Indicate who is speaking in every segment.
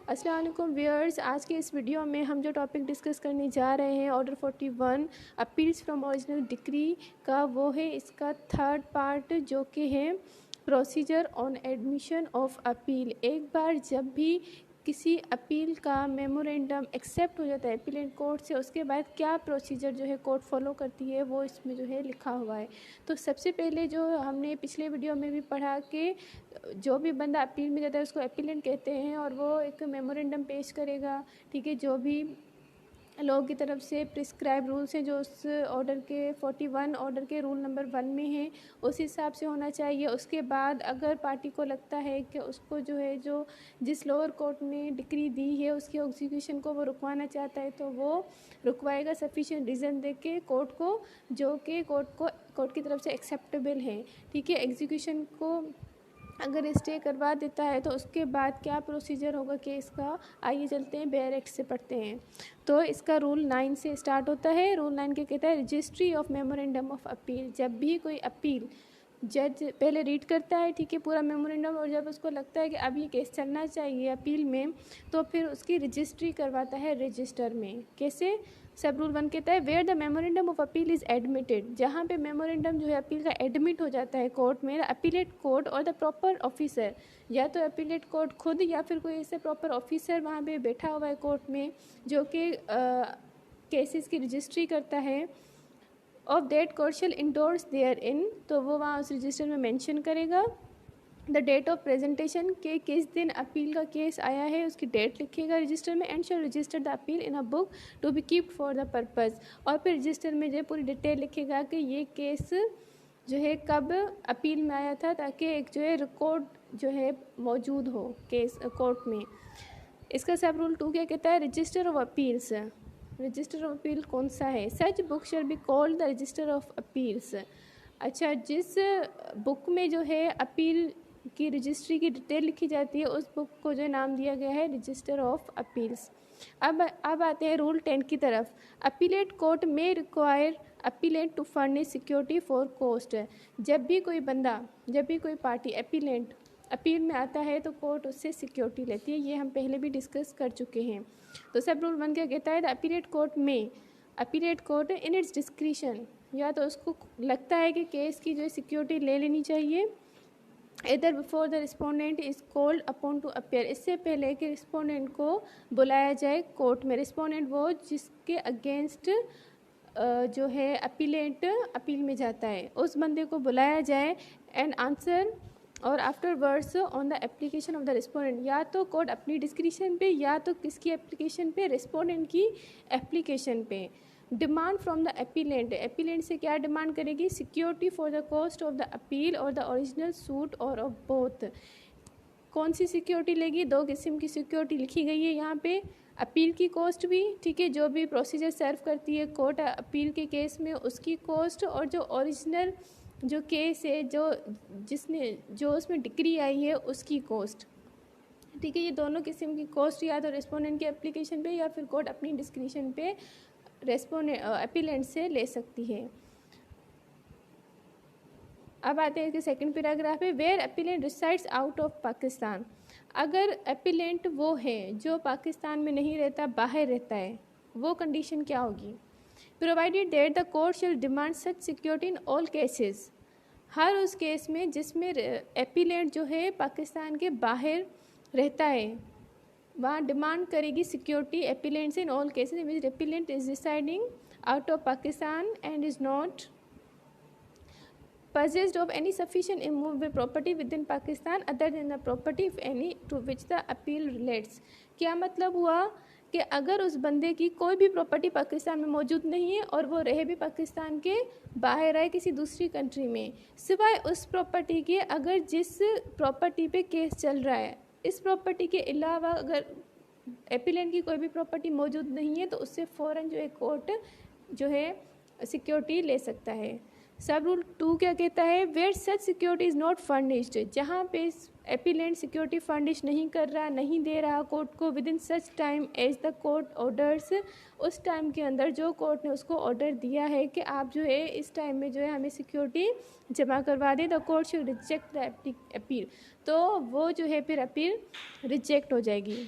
Speaker 1: अस्सलाम वालेकुम व्यूअर्स, आज के इस वीडियो में हम जो टॉपिक डिस्कस करने जा रहे हैं order 41 appeals from original decree का, वो है इसका थर्ड पार्ट जो कि है procedure on admission of appeal. एक बार जब भी किसी अपील का मेमोरेंडम एक्सेप्ट हो जाता है अपीलेंट कोर्ट से, उसके बाद क्या प्रोसीजर जो है कोर्ट फॉलो करती है वो इसमें जो है लिखा हुआ है। तो सबसे पहले जो हमने पिछले वीडियो में भी पढ़ा कि जो भी बंदा अपील में जाता है उसको अपीलेंट कहते हैं और वो एक मेमोरेंडम पेश करेगा, ठीक है, जो भी लोगों की तरफ से प्रिस्क्राइब रूल्स हैं जो उस ऑर्डर के 41 ऑर्डर के रूल नंबर 1 में हैं, उस हिसाब से होना चाहिए। उसके बाद अगर पार्टी को लगता है कि उसको जो है जो जिस लोअर कोर्ट ने डिक्री दी है उसकी एग्जीक्यूशन को वो रुकवाना चाहता है तो वो रुकवाएगा सफिशिएंट रीज़न दे के कोर्ट को, जो कि कोर्ट की तरफ से एक्सेप्टेबल है, ठीक है। एग्जीक्यूशन को अगर स्टे करवा देता है तो उसके बाद क्या प्रोसीजर होगा केस का, आइए चलते हैं बेयर एक्ट से पढ़ते हैं। तो इसका रूल 9 से स्टार्ट होता है। रूल 9 क्या कहता है? Registry of memorandum of appeal. जब भी कोई अपील जज पहले रीड करता है, ठीक है, पूरा मेमोरेंडम, और जब उसको लगता है कि अब ये केस चलना चाहिए अपील में तो फिर उसकी रजिस्ट्री करवाता है रजिस्टर में। कैसे? सब रूल 1 कहता है where the memorandum of appeal is admitted. जहाँ पे मेमोरेंडम जो है अपील का एडमिट हो जाता है कोर्ट में, अपीलेट कोर्ट और द प्रॉपर ऑफिसर, या तो अपीलेट कोर्ट खुद या फिर कोई ऐसे प्रॉपर ऑफिसर वहाँ पे बैठा हुआ है कोर्ट में जो कि केसेस की रजिस्ट्री करता है, of that court shall endorse therein, तो वो वहाँ उस रजिस्टर में मेंशन करेगा। द डेट ऑफ प्रेजेंटेशन के किस दिन अपील का केस आया है उसकी डेट लिखेगा रजिस्टर में, and shall register the appeal in a book to be keeped for the purpose. और फिर रजिस्टर में जो है पूरी डिटेल लिखेगा कि ये केस जो है कब अपील में आया था, ताकि एक जो है रिकॉर्ड जो है मौजूद हो केस कोर्ट में। इसका सब रूल 2 क्या कहता है? Register of appeals. Register of appeal कौन सा है? सच book shall be called the register of appeals. अच्छा, जिस बुक में जो है अपील की रजिस्ट्री की डिटेल लिखी जाती है उस बुक को जो नाम दिया गया है रजिस्टर ऑफ अपील्स। अब आते हैं रूल 10 की तरफ। अपीलेट कोर्ट में require appellant to furnish security for cost. जब भी कोई पार्टी अपीलेंट अपील में आता है तो कोर्ट उससे सिक्योरिटी लेती है, ये हम पहले भी डिस्कस कर चुके हैं। तो सब रूल 1 क्या कहता है? The appellate court in its discretion, या तो उसको लगता है कि केस की जो सिक्योरिटी ले लेनी चाहिए, इधर before the respondent is called upon two appear, इससे पहले कि रिस्पोंडेंट को बुलाया जाए कोर्ट में। रिस्पोंडेंट वो जिसके अगेंस्ट जो है अपीलेंट अपील में जाता है, उस बंदे को बुलाया जाए, एंड आंसर और after words on the application of the respondent. या तो कोर्ट अपनी डिस्क्रिप्शन पे या तो किसकी एप्लीकेशन पे? रिस्पोंडेंट की एप्लीकेशन पे। डिमांड फ्रॉम द अपीलेंट से क्या डिमांड करेगी? Security for the cost of the appeal और द ओरिजिनल सूट और ऑफ बोथ। कौन सी सिक्योरिटी लेगी? 2 किस्म की सिक्योरिटी लिखी गई है यहाँ पे। अपील की कॉस्ट भी, ठीक है, जो भी प्रोसीजर सर्व करती है कोर्ट अपील के केस में उसकी कॉस्ट, और जो ओरिजिनल जो केस है जो उसमें डिक्री आई है उसकी कॉस्ट, ठीक है। ये दोनों किस्म की कॉस्ट या तो रेस्पोंडेंट की एप्लीकेशन पे या फिर कोर्ट अपनी डिस्क्रिप्शन पे अपीलेंट से ले सकती है। अब आते हैं इसके सेकंड पैराग्राफ पे। Where appellant resides out of Pakistan. अगर अपीलेंट वो है जो पाकिस्तान में नहीं रहता, बाहर रहता है, वो कंडीशन क्या होगी? Provided that the court shall demand such security in all cases. हर उस केस में जिसमें अपीलेंट जो है पाकिस्तान के बाहर रहता है वहाँ डिमांड करेगी सिक्योरिटी अपीलेंट से इन all cases in which appellate is residing out of Pakistan and is not possessed of any sufficient immovable property within Pakistan other than the property if any to which the appeal relates। क्या मतलब हुआ कि अगर उस बंदे की कोई भी प्रॉपर्टी पाकिस्तान में मौजूद नहीं है और वो रहे भी पाकिस्तान के बाहर है किसी दूसरी कंट्री में, सिवाय उस प्रॉपर्टी के अगर जिस प्रॉपर्टी पे केस चल रहा है, इस प्रॉपर्टी के अलावा अगर अपीलेंट की कोई भी प्रॉपर्टी मौजूद नहीं है तो उससे फ़ौरन जो है कोर्ट जो है सिक्योरिटी ले सकता है। सब रूल 2 क्या कहता है? Where such security is not furnished. जहाँ पे अपीलेंट सिक्योरिटी फर्निश नहीं कर रहा, नहीं दे रहा कोर्ट को within such time as the court orders, उस टाइम के अंदर जो कोर्ट ने उसको ऑर्डर दिया है कि आप जो है इस टाइम में जो है हमें सिक्योरिटी जमा करवा दे, the court should reject the appeal, तो वो जो है फिर अपील रिजेक्ट हो जाएगी।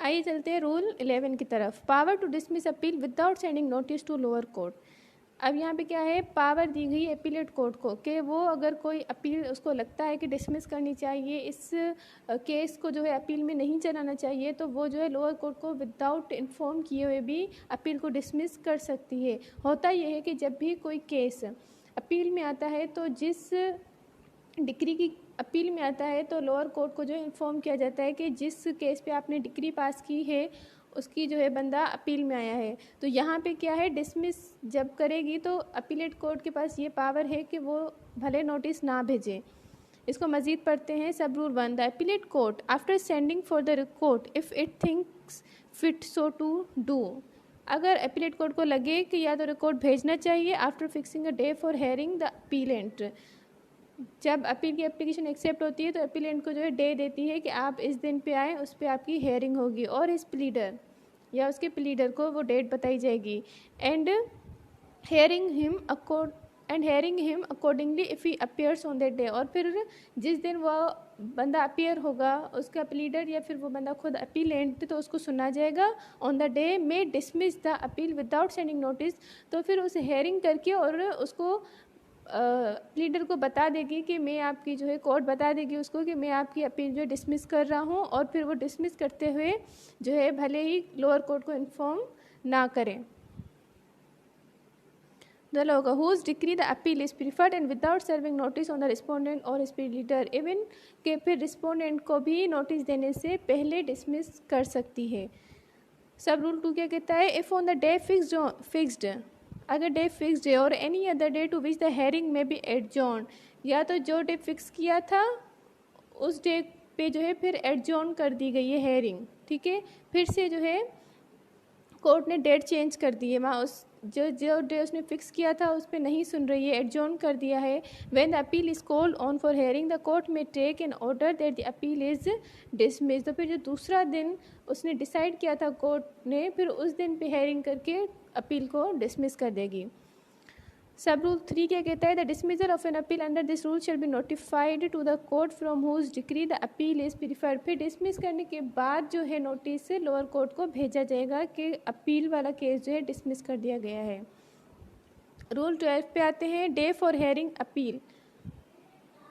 Speaker 1: आइए चलते हैं रूल 11 की तरफ। Power to dismiss appeal without sending notice to lower court. अब यहाँ पे क्या है, पावर दी गई अपीलेट कोर्ट को कि वो अगर कोई अपील उसको लगता है कि डिसमिस करनी चाहिए, इस केस को जो है अपील में नहीं चलाना चाहिए, तो वो जो है लोअर कोर्ट को विदाउट इन्फॉर्म किए हुए भी अपील को डिसमिस कर सकती है। होता यह है कि जब भी कोई केस अपील में आता है तो जिस डिक्री की अपील में आता है तो लोअर कोर्ट को जो इन्फॉर्म किया जाता है कि जिस केस पे आपने डिक्री पास की है उसकी जो है बंदा अपील में आया है। तो यहाँ पे क्या है, डिसमिस जब करेगी तो अपीलेट कोर्ट के पास ये पावर है कि वो भले नोटिस ना भेजे। इसको मज़ीद पढ़ते हैं। Sub rule 1, the appellate court after sending for the court if it thinks fit so to do. अगर अपीलेट कोर्ट को लगे कि या तो रिकॉर्ड भेजना चाहिए after fixing a day for hearing the appellant, जब अपील की एप्लीकेशन एक्सेप्ट होती है तो अपीलेंट को जो है डे देती है कि आप इस दिन पे आए, उस पर आपकी हेयरिंग होगी और इस प्लीडर या उसके प्लीडर को वो डेट बताई जाएगी। And hearing him accordingly if he appears on that day, और फिर जिस दिन वो बंदा अपीयर होगा उसका प्लीडर या फिर वो बंदा खुद अपीलेंट, तो उसको सुना जाएगा ऑन द डे में dismiss the appeal without sending notice. तो फिर उसे हेयरिंग करके और उसको प्लीडर को बता देगी कि मैं आपकी जो है, कोर्ट बता देगी उसको कि मैं आपकी अपील जो है डिसमिस कर रहा हूँ, और फिर वो डिसमिस करते हुए जो है भले ही लोअर कोर्ट को इन्फॉर्म ना करें। The lawyer whose decree the appeal is preferred and without serving notice on the respondent or his pleader, even के फिर रिस्पोंडेंट को भी नोटिस देने से पहले डिसमिस कर सकती है। सब रूल 2 क्या कहता है, if on the day fixed, अगर डे फिक्स्ड है और any other day to which the hearing may be adjourn, या तो जो डे फिक्स किया था उस डे पे जो है फिर एडजॉर्न कर दी गई है हेयरिंग, ठीक है, फिर से जो है कोर्ट ने डेट चेंज कर दी है, वहाँ उस जो डे उसने फिक्स किया था उस पर नहीं सुन रही है, एडजॉर्न कर दिया है। When the appeal is called on for hearing the court में take an order that the appeal is dismiss. तो फिर जो दूसरा दिन उसने डिसाइड किया था कोर्ट ने, फिर उस दिन पे हेयरिंग करके अपील को डिसमिस कर देगी। सब रूल 3 क्या कहता है, the dismissal of an appeal under this rule shall be notified to the court from whose decree the appeal is preferred. फिर डिसमिस करने के बाद जो है नोटिस लोअर कोर्ट को भेजा जाएगा कि अपील वाला केस जो है डिसमिस कर दिया गया है। रूल 12 पे आते हैं, day for hearing appeal.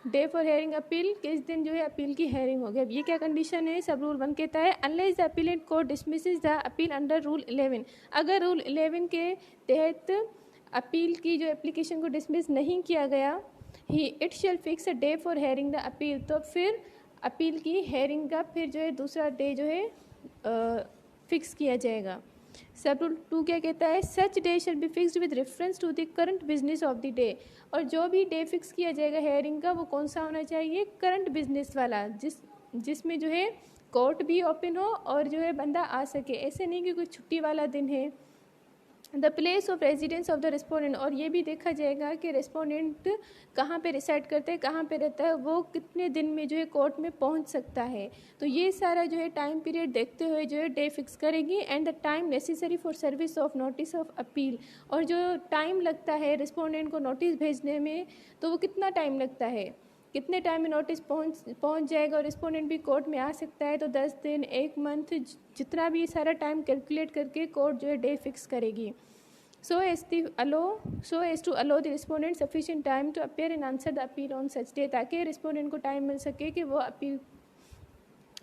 Speaker 1: Day for hearing appeal, किस दिन जो है अपील की हेयरिंग हो गया। अब ये क्या कंडीशन है, सब रूल 1 कहता है, unless the appellate court dismisses the appeal under rule 11। अगर रूल 11 के तहत अपील की जो एप्लीकेशन को डिसमिस नहीं किया गया, he it shall fix a day for hearing the appeal, तो फिर अपील की हेयरिंग का फिर जो है दूसरा डे जो है फिक्स किया जाएगा। सब रूल 2 क्या कहता है, such day shall be fixed with reference to the current business of the day. और जो भी डे फिक्स किया जाएगा हेयरिंग का वो कौन सा होना चाहिए, करंट बिजनेस वाला, जिसमें जो है कोर्ट भी ओपन हो और जो है बंदा आ सके, ऐसे नहीं कि कोई छुट्टी वाला दिन है। The place of residence of the respondent, और ये भी देखा जाएगा कि रिस्पोंडेंट कहाँ पे रिसाइड करते हैं, कहाँ पे रहता है, वो कितने दिन में जो है कोर्ट में पहुंच सकता है। तो ये सारा जो है टाइम पीरियड देखते हुए जो है डे फिक्स करेगी। And the time necessary for service of notice of appeal, और जो टाइम लगता है रिस्पोंडेंट को नोटिस भेजने में, तो वो कितना टाइम लगता है, कितने टाइम में नोटिस पहुंच जाएगा और रिस्पोंडेंट भी कोर्ट में आ सकता है। तो 10 दिन, 1 मंथ, जितना भी सारा टाइम कैलकुलेट करके कोर्ट जो है डे फिक्स करेगी। so as to allow the respondent sufficient time to appear and answer the appeal on such day, ताकि रिस्पोंडेंट को टाइम मिल सके कि वो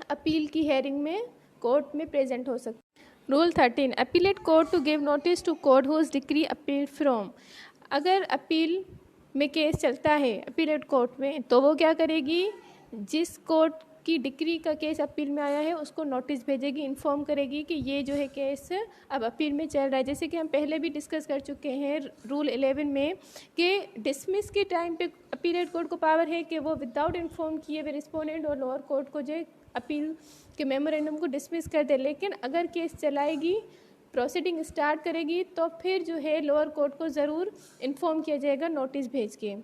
Speaker 1: अपील की हेयरिंग में कोर्ट में प्रेजेंट हो सके। Rule 13, appellate court to give notice to court whose decree appeal from. अगर अपील में केस चलता है अपीलेट कोर्ट में, तो वो क्या करेगी, जिस कोर्ट की डिक्री का केस अपील में आया है उसको नोटिस भेजेगी, इन्फॉर्म करेगी कि ये जो है केस अब अपील में चल रहा है। जैसे कि हम पहले भी डिस्कस कर चुके हैं रूल 11 में कि डिसमिस के टाइम पे अपीलेट कोर्ट को पावर है कि वो विदाउट इन्फॉर्म किए हुए रिस्पोंडेंट और लोअर कोर्ट को जो है अपील के मेमोरेंडम को डिसमिस कर दे। लेकिन अगर केस चलाएगी, प्रोसीडिंग स्टार्ट करेगी, तो फिर जो है लोअर कोर्ट को ज़रूर इन्फॉर्म किया जाएगा नोटिस भेज के।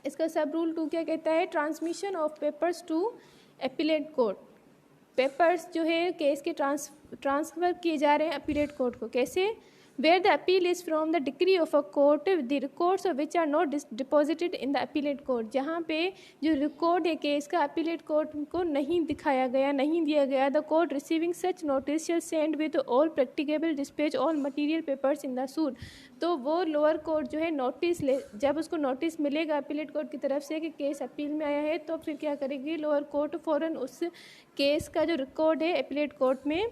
Speaker 1: इसका सब रूल 2 क्या कहता है, transmission of papers to appellate court. Papers जो है केस के ट्रांसफ़र किए जा रहे हैं अपीलेट कोर्ट को, कैसे, where the appeal is from the decree of a court, the records of which are not deposited in the appellate court. जहाँ पे जो रिकॉर्ड है केस का appellate court को नहीं दिखाया गया, नहीं दिया गया, the court receiving such notice shall send with all practicable dispatch all material papers in the suit. तो वो लोअर कोर्ट जो है नोटिस ले, जब उसको नोटिस मिलेगा अपीलेट कोर्ट की तरफ से कि केस अपील में आया है, तो फिर क्या करेगी लोअर कोर्ट, फ़ौरन उस केस का जो रिकॉर्ड है अपीलेट कोर्ट में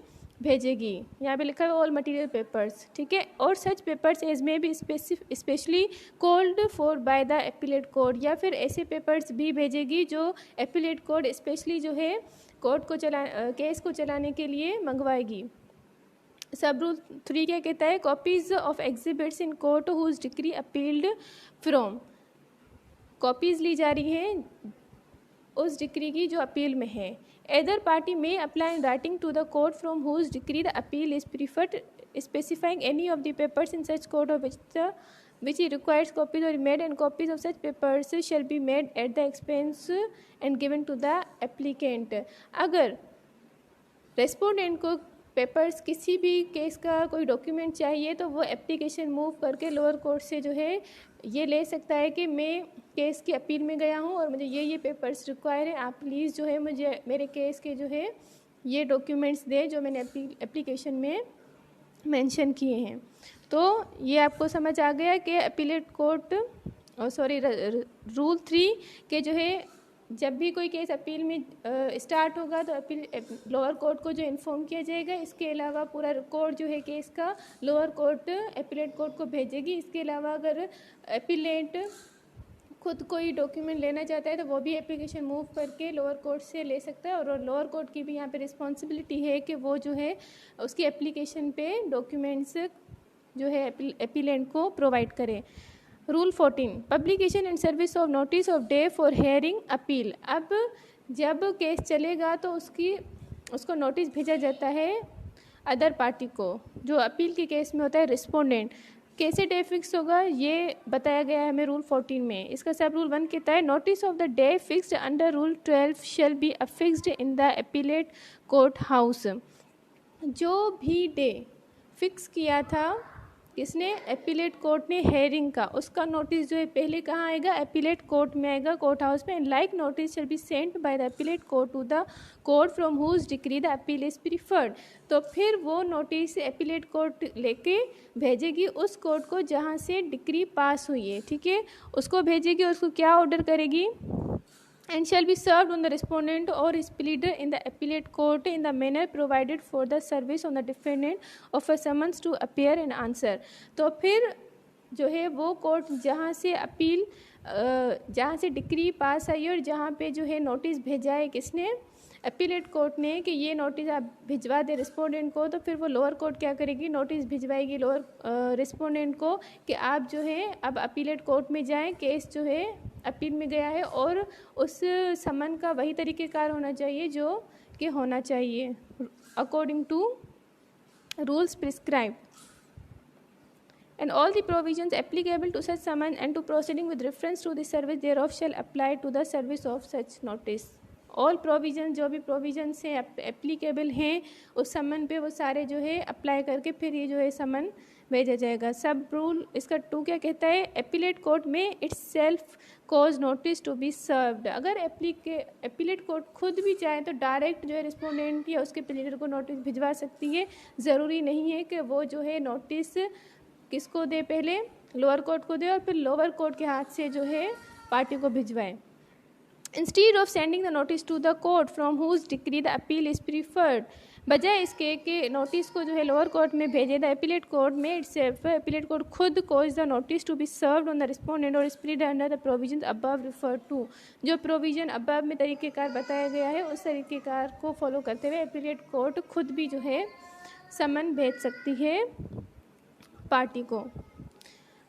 Speaker 1: भेजेगी. यहाँ पे लिखा है ऑल मटेरियल पेपर्स, ठीक है. और सच पेपर्स एज में भी specially called for bye the appellate court, या फिर ऐसे पेपर्स भी भेजेगी जो अपीलेट कोर्ट स्पेशली जो है कोर्ट को केस को चलाने के लिए मंगवाएगी. सब रूल 3 क्या कहता है? Copies of exhibits in court whose decree appealed from. Copies ली जा रही हैं उस डिक्री की जो अपील में है. Either party may apply in writing to the court from whose decree the appeal is preferred, specifying any of the papers in such court of which he requires copies or made, and copies of such papers shall be made at the expense and given to the applicant. अगर respondent को papers किसी भी case का कोई document चाहिए तो वो application move करके लोअर कोर्ट से जो है ये ले सकता है कि मैं केस की अपील में गया हूँ और मुझे ये पेपर्स रिक्वायर है, आप प्लीज़ जो है मुझे मेरे केस के जो है ये डॉक्यूमेंट्स दें जो मैंने एप्लीकेशन में मेंशन किए हैं. तो ये आपको समझ आ गया कि अपीलेट कोर्ट रूल 3 के जो है जब भी कोई केस अपील में स्टार्ट होगा तो अपील लोअर कोर्ट को जो इन्फॉर्म किया जाएगा. इसके अलावा पूरा रिकॉर्ड जो है केस का लोअर कोर्ट अपीलेट कोर्ट को भेजेगी. इसके अलावा अगर अपीलेंट खुद कोई डॉक्यूमेंट लेना चाहता है तो वो भी एप्लीकेशन मूव करके लोअर कोर्ट से ले सकता है. और लोअर कोर्ट की भी यहाँ पे रिस्पॉन्सिबिलिटी है कि वो जो है उसकी एप्लीकेशन पे डॉक्यूमेंट्स जो है अपीलेंट को प्रोवाइड करें. Rule 14 publication and service of notice of day for hearing appeal. अब जब केस चलेगा तो उसको नोटिस भेजा जाता है अदर पार्टी को जो अपील के केस में होता है रिस्पोंडेंट. कैसे डे फिक्स होगा ये बताया गया है हमें रूल 14 में. इसका सब रूल 1 कहता है notice of the day fixed under rule 12 shall be affixed in the appellate court house. जो भी डे फिक्स किया था किसने? अपीलेट कोर्ट ने हेयरिंग का, उसका नोटिस जो है पहले कहाँ आएगा? अपीलेट कोर्ट में आएगा, कोर्ट हाउस में. Like notice shall be sent by the appellate court to the court from whose decree the appeal is preferred. तो फिर वो नोटिस अपीलेट कोर्ट लेके भेजेगी उस कोर्ट को जहाँ से डिक्री पास हुई है, ठीक है, उसको भेजेगी और उसको क्या ऑर्डर करेगी? and shall be served on the respondent or his pleader in the appellate court in the manner provided for the service on the defendant of a summons to appear and answer. तो फिर जो है वो court जहाँ से appeal जहाँ से decree pass आई और जहाँ पे जो है नोटिस भेजा है किसने? अपीलेट कोर्ट ने कि ये नोटिस आप भिजवा दे रिस्पोंडेंट को. तो फिर वो लोअर कोर्ट क्या करेगी? नोटिस भिजवाएगी लोअर रिस्पोंडेंट को कि आप जो है अब अपीलेट कोर्ट में जाएं, केस जो है अपील में गया है और उस समन का वही तरीक़ेकार होना चाहिए जो कि होना चाहिए according to rules prescribe. And all the provisions applicable to such summon and to proceeding with reference to the service thereof shall apply to the service of such notice. All provision जो भी provisions हैं applicable हैं उस समन पे वो सारे जो है अप्लाई करके फिर ये जो है समन भेजा जाएगा. सब रूल इसका 2 क्या कहता है? Appellate court may itself cause notice to be served. अगर अपीलेट कोर्ट खुद भी चाहे तो डायरेक्ट जो है रिस्पोंडेंट या उसके प्लीडर को नोटिस भिजवा सकती है. ज़रूरी नहीं है कि वो जो है नोटिस किसको दे, पहले लोअर कोर्ट को दे और फिर लोअर कोर्ट के हाथ से जो है पार्टी को भिजवाए. Instead of sending the notice to the court from whose decree the appeal is preferred. बजाय इसके कि नोटिस को जो है लोअर कोर्ट में भेजे द अपीलेट कोर्ट में इटसेल्फ अपीलेट कोर्ट खुद cause the notice to be served on the respondent और split under the provision above referred to. जो प्रोविजन अबव में तरीक़ेकार बताया गया है उस तरीक़ेकार को फॉलो करते हुए अपीलेट कोर्ट खुद भी जो है समन भेज सकती है पार्टी को.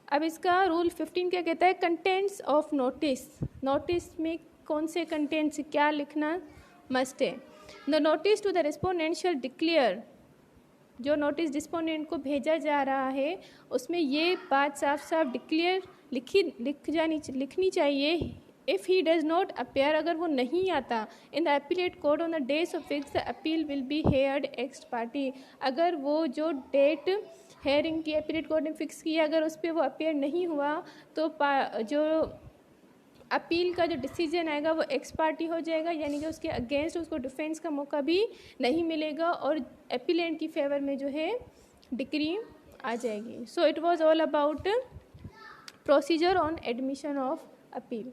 Speaker 1: अब इसका रूल 15 क्या कहता है? Contents of notice. नोटिस में कौन से कंटेंट्स क्या लिखना मस्ट है? The notice to the respondent shall declare. जो नोटिस रिस्पोंडेंट को भेजा जा रहा है उसमें ये बात साफ साफ डिक्लेयर लिखनी चाहिए. If he does not appear, अगर वो नहीं आता इन the appellate court on the days of fix the appeal will be heard x party. अगर वो जो डेट हेयरिंग की, अपीलेट कोर्ट ने फिक्स किया, अगर उस पर वो अपीयर नहीं हुआ तो जो अपील का जो डिसीजन आएगा वो एक्स पार्टी हो जाएगा, यानी कि उसके अगेंस्ट उसको डिफेंस का मौका भी नहीं मिलेगा और अपीलेंट की फेवर में जो है डिक्री आ जाएगी. So it was all about procedure on admission of appeal.